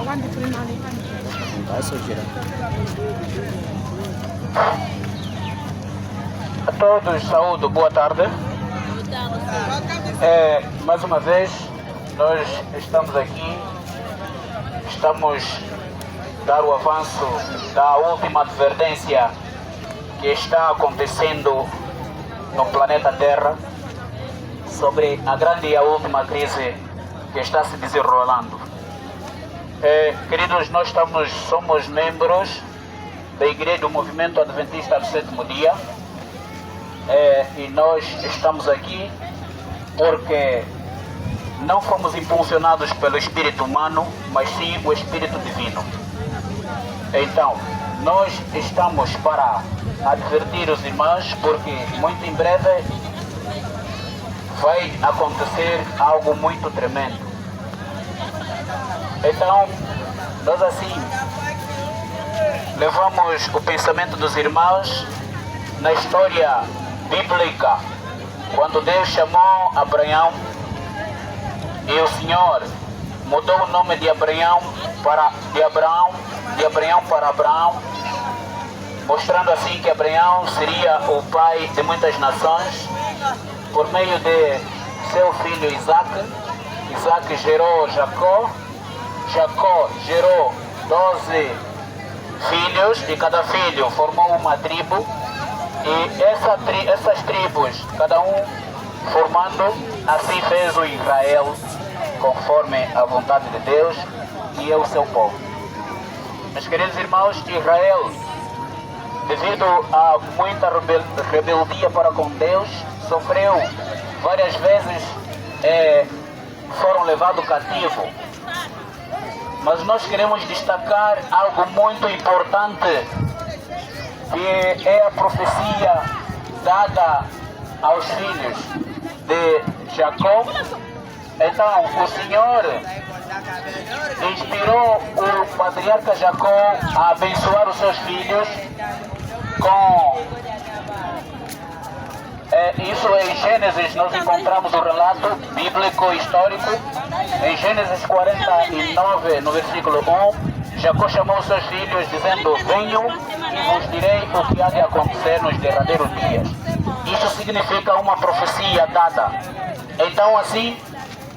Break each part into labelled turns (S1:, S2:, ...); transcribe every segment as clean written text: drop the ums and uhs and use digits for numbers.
S1: Vai sujeira.
S2: A todos, saúde, boa tarde. Mais uma vez, nós estamos aqui, estamos a dar o avanço da última advertência que está acontecendo no planeta Terra sobre a grande e a última crise que está se desenrolando. Queridos, nós somos membros da Igreja do Movimento Adventista do Sétimo Dia e nós estamos aqui porque não fomos impulsionados pelo espírito humano, mas sim o espírito divino. Então, nós estamos para advertir os irmãos porque muito em breve vai acontecer algo muito tremendo. Então, nós assim levamos o pensamento dos irmãos na história bíblica, quando Deus chamou Abraão e o Senhor mudou o nome de Abraão para Abraão, mostrando assim que Abraão seria o pai de muitas nações por meio de seu filho Isaac. Isaac gerou Jacó, Jacó gerou 12 filhos e cada filho formou uma tribo e essas tribos, cada um formando, assim fez o Israel conforme a vontade de Deus e é o seu povo. Meus queridos irmãos, Israel, devido a muita rebeldia para com Deus, sofreu várias vezes, foram levados cativo. Mas nós queremos destacar algo muito importante, que é a profecia dada aos filhos de Jacó. Então, o Senhor inspirou o patriarca Jacó a abençoar os seus filhos com... isso em Gênesis nós encontramos o relato bíblico histórico. Em Gênesis 49, no versículo 1, Jacó chamou os seus filhos dizendo: venham e vos direi o que há de acontecer nos derradeiros dias. Isso significa uma profecia dada. Então assim,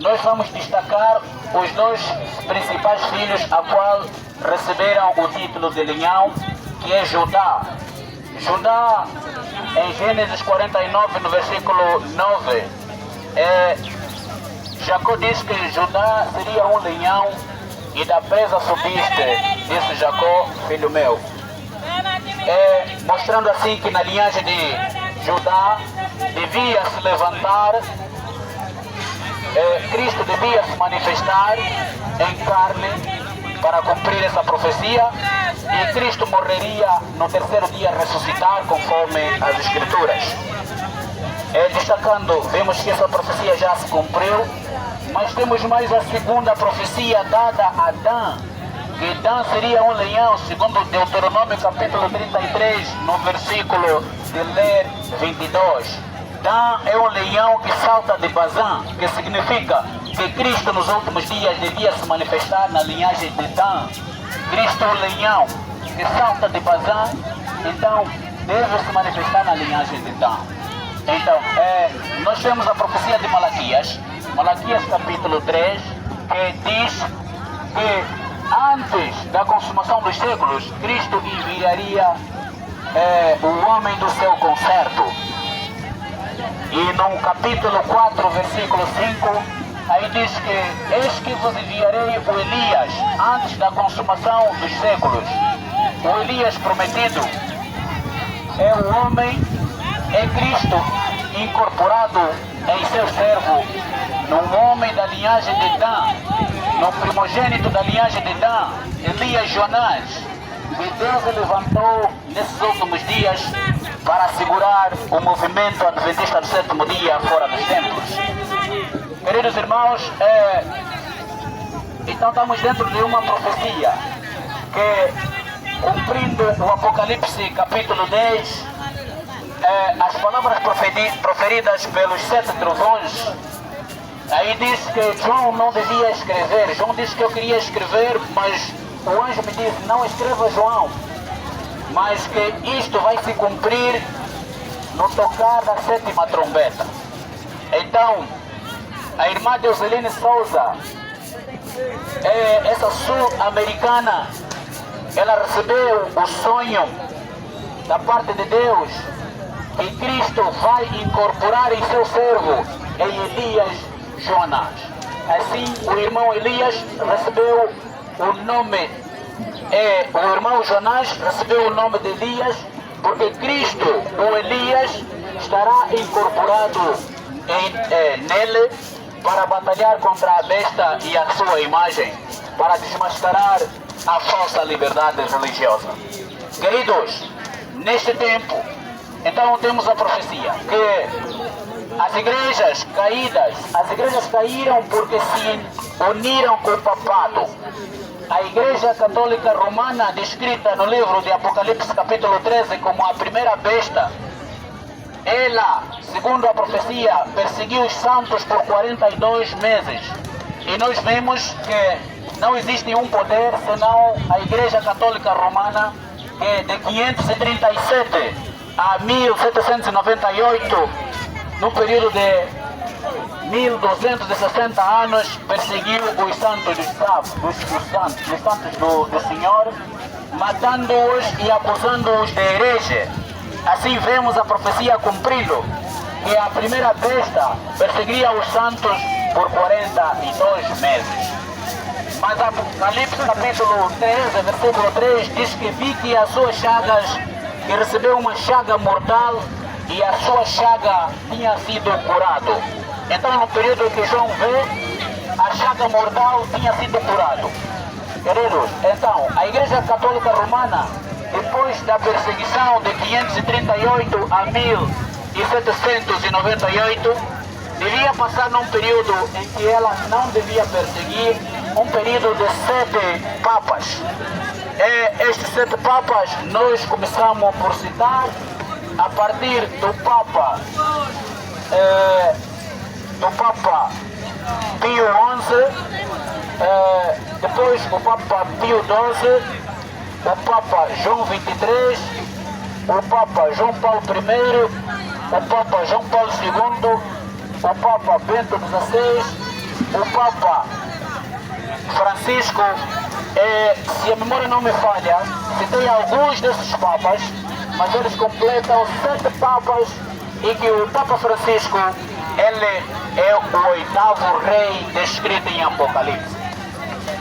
S2: nós vamos destacar os dois principais filhos a qual receberam o título de leão, que é Judá. Judá, em Gênesis 49, no versículo 9, Jacó diz que Judá seria um leão e da presa subiste, disse Jacó, filho meu. Mostrando assim que na linhagem de Judá devia se levantar, Cristo devia se manifestar em carne para cumprir essa profecia, e Cristo morreria no terceiro dia ressuscitar conforme as Escrituras. Destacando, vemos que essa profecia já se cumpriu, mas temos mais a segunda profecia dada a Dan, que Dan seria um leão, segundo Deuteronômio capítulo 33, no versículo de ler 22. Dan é um leão que salta de Bazã, que significa que Cristo nos últimos dias devia se manifestar na linhagem de Dan. Cristo é um leão que salta de Bazã, então deve se manifestar na linhagem de Dan. Então, nós temos a profecia de Malaquias, Malaquias capítulo 3, que diz que antes da consumação dos séculos, Cristo enviaria o homem do seu concerto. E no capítulo 4, versículo 5, aí diz que eis que vos enviarei o Elias antes da consumação dos séculos. O Elias prometido é o homem, é Cristo incorporado em seu servo, num homem da linhagem de Dan, no primogênito da linhagem de Dan, Elias Jonás, que Deus levantou nesses últimos dias para assegurar o movimento adventista do sétimo dia fora dos templos. Queridos irmãos, então estamos dentro de uma profecia que, cumprindo o Apocalipse capítulo 10, as palavras proferidas pelos 7 trovões Aí diz que João não devia escrever. João disse que eu queria escrever, mas o anjo me disse, não escreva João, mas que isto vai se cumprir no tocar da 7ª trombeta. Então, a irmã Deuseline Souza, essa sul-americana, ela recebeu o sonho da parte de Deus que Cristo vai incorporar em seu servo, em Elias Jonas. Assim, o irmão Elias recebeu o nome, o irmão Jonas recebeu o nome de Elias, porque Cristo, o Elias, estará incorporado nele para batalhar contra a besta e a sua imagem, para desmascarar a falsa liberdade religiosa. Queridos, neste tempo, então temos a profecia que as igrejas caíram porque se uniram com o papado. A Igreja Católica Romana, descrita no livro de Apocalipse capítulo 13 como a primeira besta, ela, segundo a profecia, perseguiu os santos por 42 meses. E nós vemos que não existe um poder senão a Igreja Católica Romana, que de 537 a 1798, no período de 1260 anos, perseguiu os santos do Senhor, matando-os e acusando-os de herege. Assim vemos a profecia cumprindo, que a primeira besta perseguia os santos por 42 meses. Mas Apocalipse capítulo 13, versículo 3, diz que vi que as suas chagas, que recebeu uma chaga mortal, e a sua chaga tinha sido curado. Então, no período que João vê, a chaga mortal tinha sido curado. Queridos, então, a Igreja Católica Romana, depois da perseguição de 538 a 1798, devia passar num período em que ela não devia perseguir, um período de 7 papas. Estes 7 papas nós começamos por citar a partir do Papa Pio XI, depois o Papa Pio XII, o Papa João XXIII, o Papa João Paulo I, o Papa João Paulo II, o Papa Bento XVI, o Papa Francisco. Se a memória não me falha, citei alguns desses papas, mas eles completam 7 papas, e que o Papa Francisco, ele é o 8º rei descrito em Apocalipse.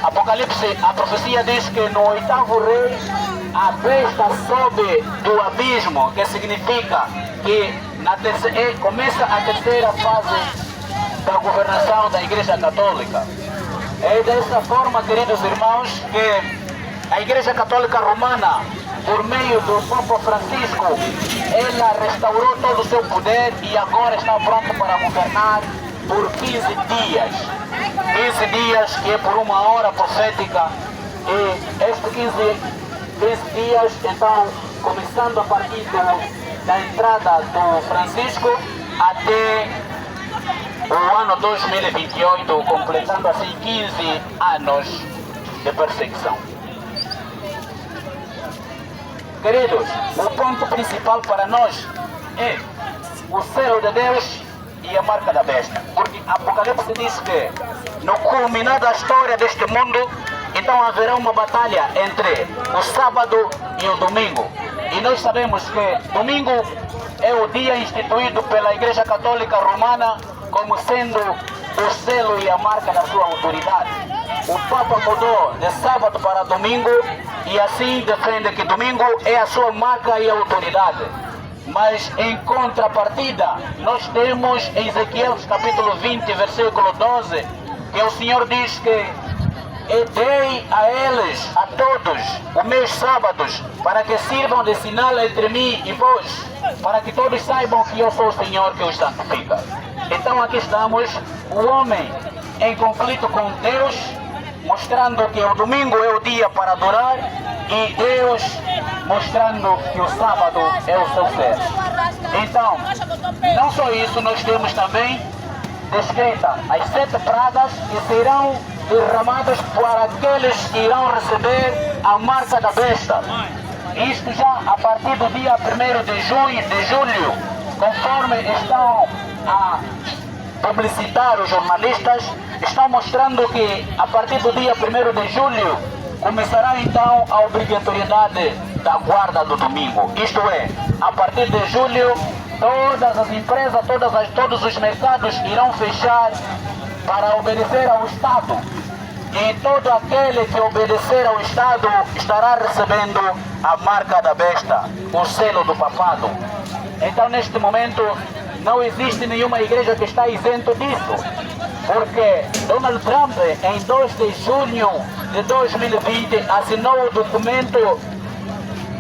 S2: Apocalipse, a profecia diz que no 8º rei a besta sobe do abismo, que significa que começa a terceira fase da governação da Igreja Católica. É dessa forma, queridos irmãos, que a Igreja Católica Romana, por meio do Papa Francisco, ela restaurou todo o seu poder e agora está pronta para governar por 15 dias. 15 dias que é por uma hora profética, e estes 15 dias, então, começando a partir da entrada do Francisco até o ano 2028, completando assim 15 anos de perseguição. Queridos, o ponto principal para nós é o selo de Deus e a marca da besta. Porque Apocalipse diz que no culminar da história deste mundo, então haverá uma batalha entre o sábado e o domingo. E nós sabemos que domingo é o dia instituído pela Igreja Católica Romana como sendo o selo e a marca da sua autoridade. O Papa mudou de sábado para domingo e assim defende que domingo é a sua marca e autoridade. Mas em contrapartida, nós temos em Ezequiel capítulo 20, versículo 12, que o Senhor diz que e dei a eles, a todos, os meus sábados, para que sirvam de sinal entre mim e vós, para que todos saibam que eu sou o Senhor que os santifica. Então aqui estamos, o homem em conflito com Deus, mostrando que o domingo é o dia para adorar, e Deus mostrando que o sábado é o seu ser. Então, não só isso, nós temos também descrita as 7 pragas que serão derramadas para aqueles que irão receber a marca da besta. Isto já a partir do dia 1º de julho, conforme estão a publicitar os jornalistas, estão mostrando que a partir do dia 1º de julho começará então a obrigatoriedade da guarda do domingo. Isto é, a partir de julho, todas as empresas, todos os mercados irão fechar para obedecer ao Estado. E todo aquele que obedecer ao Estado estará recebendo a marca da besta, o selo do papado. Então, neste momento, não existe nenhuma igreja que está isento disso, porque Donald Trump, em 2 de junho de 2020, assinou o documento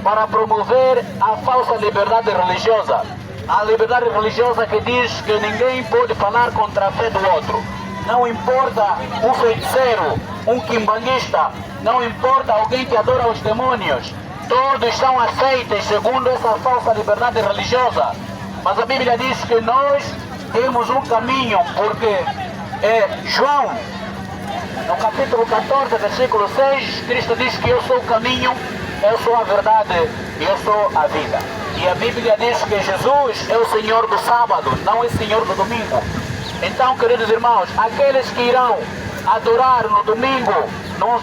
S2: para promover a falsa liberdade religiosa. A liberdade religiosa que diz que ninguém pode falar contra a fé do outro. Não importa um feiticeiro, um quimbanguista, não importa alguém que adora os demônios. Todos são aceitos segundo essa falsa liberdade religiosa. Mas a Bíblia diz que nós temos um caminho, porque João, no capítulo 14, versículo 6, Cristo diz que eu sou o caminho, eu sou a verdade e eu sou a vida. E a Bíblia diz que Jesus é o Senhor do sábado, não é Senhor do domingo. Então, queridos irmãos, aqueles que irão adorar no domingo,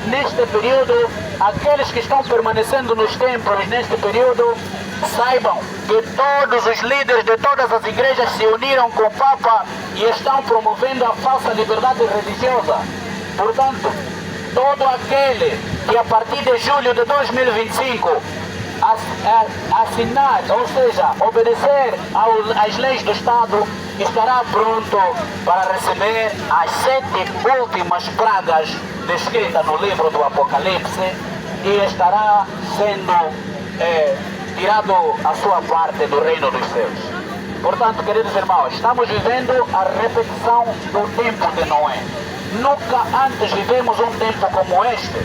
S2: neste período, aqueles que estão permanecendo nos templos neste período, saibam que todos os líderes de todas as igrejas se uniram com o Papa e estão promovendo a falsa liberdade religiosa. Portanto, todo aquele que a partir de julho de 2025 assinar, ou seja, obedecer às leis do Estado, estará pronto para receber as 7 últimas pragas descritas no livro do Apocalipse e estará sendo tirado a sua parte do reino dos céus. Portanto, queridos irmãos, estamos vivendo a repetição do tempo de Noé. Nunca antes vivemos um tempo como este.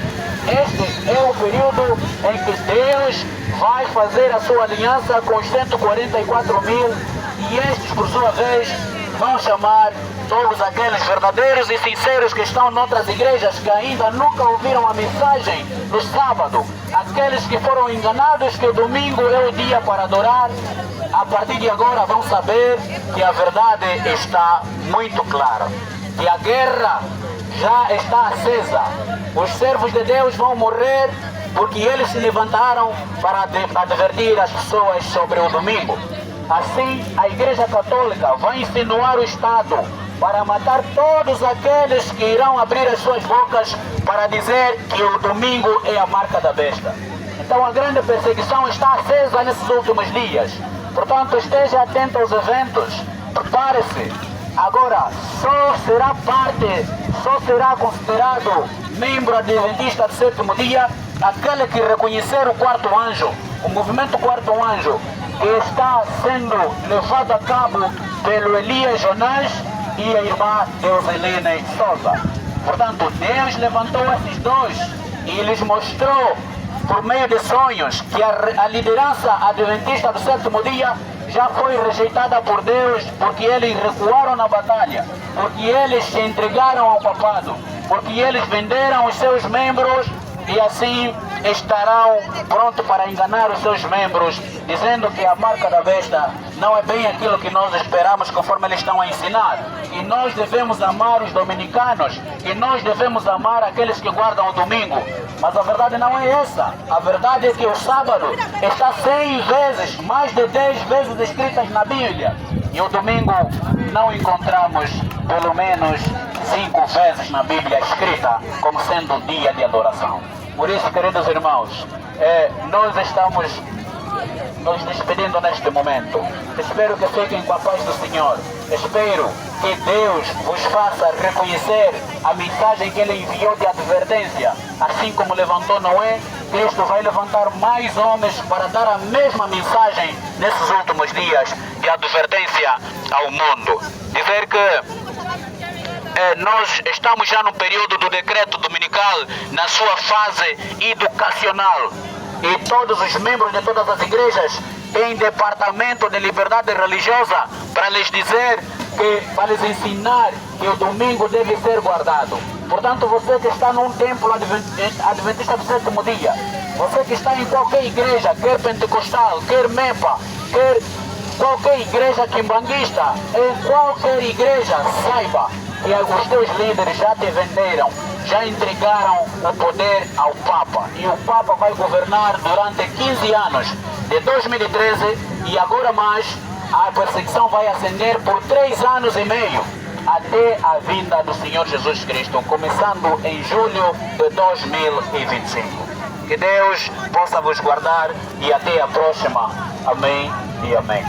S2: Este é o período em que Deus vai fazer a sua aliança com os 144 mil e estes, por sua vez, vão chamar todos aqueles verdadeiros e sinceros que estão noutras igrejas que ainda nunca ouviram a mensagem do sábado, aqueles que foram enganados que o domingo é o dia para adorar. A partir de agora vão saber que a verdade está muito clara, que a guerra já está acesa. Os servos de Deus vão morrer porque eles se levantaram para advertir as pessoas sobre o domingo. Assim, a Igreja Católica vai insinuar o Estado para matar todos aqueles que irão abrir as suas bocas para dizer que o domingo é a marca da besta. Então a grande perseguição está acesa nesses últimos dias. Portanto, esteja atento aos eventos, prepare-se. Agora, só será considerado membro adventista do 7º dia aquele que reconhecer o quarto anjo, o movimento quarto anjo, que está sendo levado a cabo pelo Elias Jonas e a irmã Deuselene Souza. Portanto, Deus levantou esses dois e lhes mostrou, por meio de sonhos, que a liderança adventista do 7º dia já foi rejeitada por Deus, porque eles recuaram na batalha, porque eles se entregaram ao papado, porque eles venderam os seus membros e assim estarão prontos para enganar os seus membros, dizendo que a marca da besta não é bem aquilo que nós esperamos, conforme eles estão a ensinar. E nós devemos amar os dominicanos, e nós devemos amar aqueles que guardam o domingo. Mas a verdade não é essa. A verdade é que o sábado está 100 vezes, mais de 10 vezes escritas na Bíblia. E o domingo não encontramos pelo menos 5 vezes na Bíblia escrita como sendo dia de adoração. Por isso, queridos irmãos, nós estamos nos despedindo neste momento. Espero que fiquem com a paz do Senhor. Espero que Deus vos faça reconhecer a mensagem que Ele enviou de advertência. Assim como levantou Noé, Cristo vai levantar mais homens para dar a mesma mensagem nesses últimos dias de advertência ao mundo. Dizer que nós estamos já no período do decreto dominical, na sua fase educacional. E todos os membros de todas as igrejas têm departamento de liberdade religiosa para lhes dizer para lhes ensinar que o domingo deve ser guardado. Portanto, você que está num templo adventista do sétimo dia, você que está em qualquer igreja, quer pentecostal, quer MEPA, quer qualquer igreja quimbanguista, em qualquer igreja, saiba que os teus líderes já te venderam, já entregaram o poder ao Papa. E o Papa vai governar durante 15 anos, de 2013 e agora mais, a perseguição vai ascender por 3 anos e meio, até a vinda do Senhor Jesus Cristo, começando em julho de 2025. Que Deus possa vos guardar e até a próxima. Amém e amém.